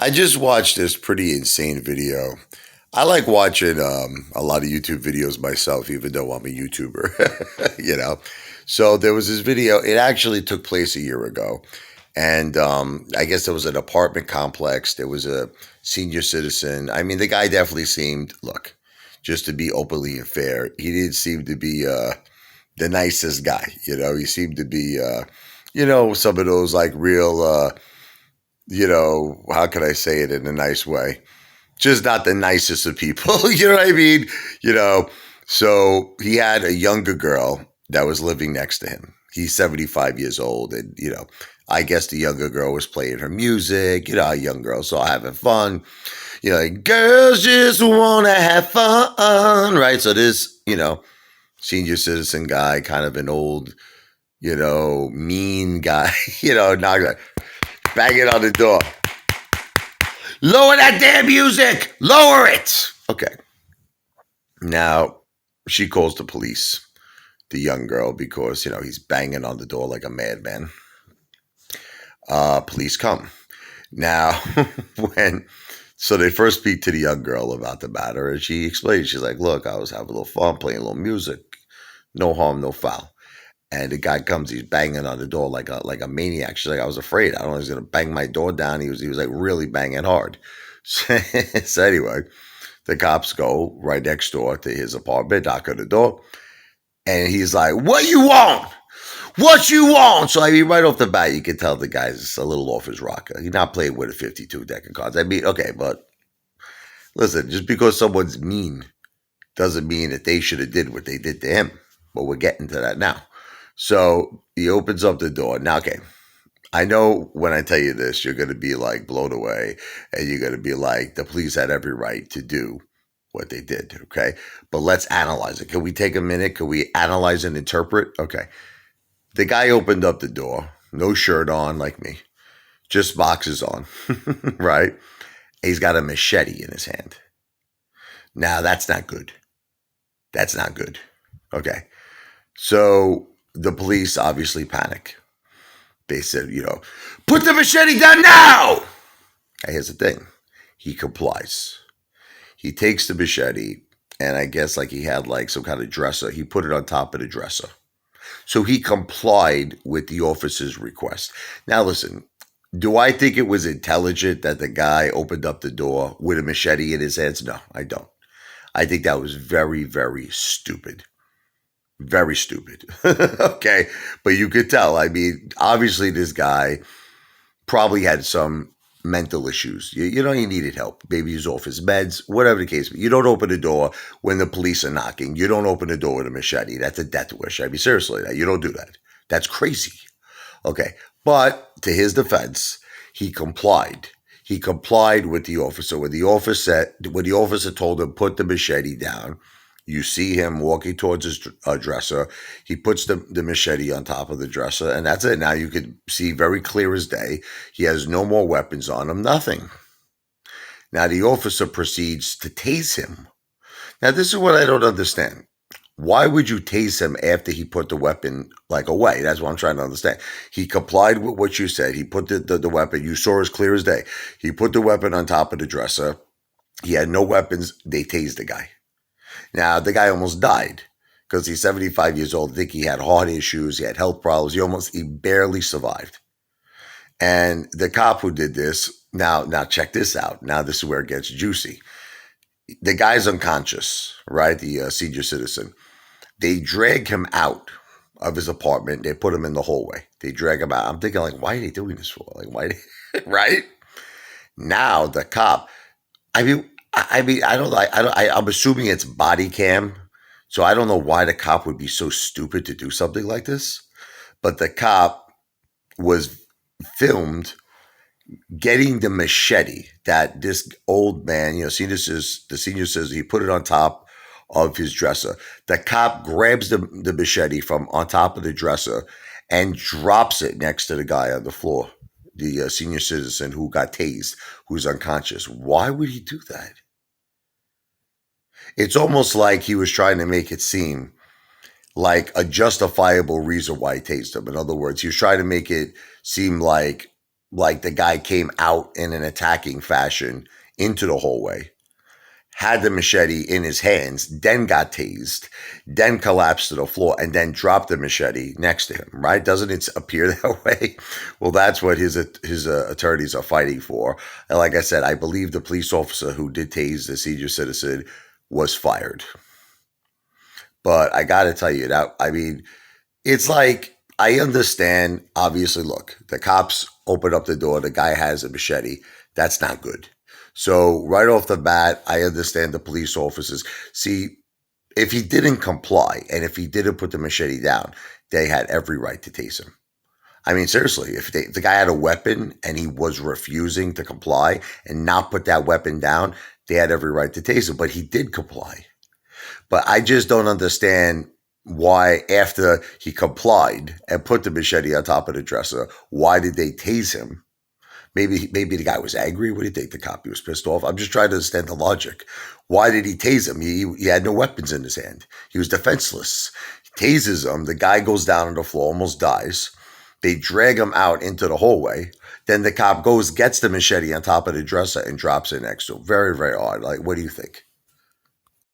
I just watched this pretty insane video. I like watching a lot of YouTube videos myself, even though I'm a YouTuber, you know. So there was this video. It actually took place a year ago, and I guess there was an apartment complex. There was a senior citizen. I mean, the guy definitely seemed, look, just to be openly and fair, he didn't seem to be the nicest guy. You know, he seemed to be, some of those like real. How can I say it in a nice way? Just not the nicest of people. You know what I mean? You know, so he had a younger girl that was living next to him. He's 75 years old. And, I guess the younger girl was playing her music. You know, a young girl's all having fun. Like, girls just want to have fun, right? So this, senior citizen guy, kind of an old, mean guy, not like banging on the door. Lower that damn music! Lower it! Okay. Now, she calls the police, the young girl, because, he's banging on the door like a madman. Police come. Now, so they first speak to the young girl about the matter, and she explains, she's like, look, I was having a little fun, playing a little music. No harm, no foul. And the guy comes, he's banging on the door like a maniac. She's like, I was afraid. I don't know, he's going to bang my door down. He was like really banging hard. So anyway, the cops go right next door to his apartment, knock on the door. And he's like, what you want? What you want? So I mean, right off the bat, you can tell the guy's a little off his rocker. He's not playing with a 52 deck of cards. I mean, okay, but listen, just because someone's mean doesn't mean that they should have did what they did to him. But we're getting to that now. So he opens up the door. Now, okay, I know when I tell you this, you're going to be like blown away and you're going to be like, the police had every right to do what they did, okay? But let's analyze it. Can we take a minute? Can we analyze and interpret? Okay. The guy opened up the door, no shirt on like me, just boxes on, right? He's got a machete in his hand. Now, that's not good. That's not good. Okay. So the police obviously panic. They said, put the machete down now. And here's the thing. He complies. He takes the machete, and I guess like he had like some kind of dresser. He put it on top of the dresser. So he complied with the officer's request. Now listen, do I think it was intelligent that the guy opened up the door with a machete in his hands? No, I don't. I think that was very, very stupid. Very stupid. Okay. But you could tell. I mean, obviously this guy probably had some mental issues. You know, he needed help. Maybe he's off his meds, whatever the case. But you don't open the door when the police are knocking. You don't open the door with a machete. That's a death wish. I mean, seriously, you don't do that. That's crazy. Okay. But to his defense, he complied. He complied with the officer. When the officer told him, put the machete down, you see him walking towards his dresser. He puts the machete on top of the dresser, and that's it. Now you could see very clear as day. He has no more weapons on him, nothing. Now the officer proceeds to tase him. Now this is what I don't understand. Why would you tase him after he put the weapon like away? That's what I'm trying to understand. He complied with what you said. He put the weapon. You saw as clear as day. He put the weapon on top of the dresser. He had no weapons. They tased the guy. Now, the guy almost died because he's 75 years old. I think he had heart issues. He had health problems. He barely survived. And the cop who did this, now check this out. Now this is where it gets juicy. The guy's unconscious, right? The senior citizen. They drag him out of his apartment. They put him in the hallway. They drag him out. I'm thinking, like, why are they doing this for? Like, why? Right? Now the cop, I'm assuming it's body cam. So I don't know why the cop would be so stupid to do something like this. But the cop was filmed getting the machete that this old man, the senior says he put it on top of his dresser. The cop grabs the machete from on top of the dresser and drops it next to the guy on the floor, the senior citizen who got tased, who's unconscious. Why would he do that? It's almost like he was trying to make it seem like a justifiable reason why he tased him. In other words, he was trying to make it seem like like the guy came out in an attacking fashion into the hallway, had the machete in his hands, then got tased, then collapsed to the floor, and then dropped the machete next to him, right? Doesn't it appear that way? Well, that's what his attorneys are fighting for. And like I said, I believe the police officer who did tase the senior citizen was fired. But I got to tell you that, I mean, it's like, I understand, obviously, look, the cops open up the door, the guy has a machete. That's not good. So, right off the bat, I understand the police officers. See, if he didn't comply and if he didn't put the machete down, they had every right to tase him. I mean, seriously, if the guy had a weapon and he was refusing to comply and not put that weapon down, they had every right to tase him. But he did comply. But I just don't understand why, after he complied and put the machete on top of the dresser, why did they tase him? Maybe the guy was angry. What do you think? The cop, he was pissed off. I'm just trying to understand the logic. Why did he tase him? He had no weapons in his hand. He was defenseless. He tases him. The guy goes down on the floor, almost dies. They drag him out into the hallway. Then the cop goes, gets the machete on top of the dresser and drops it next to him. Very, very odd. Like, what do you think?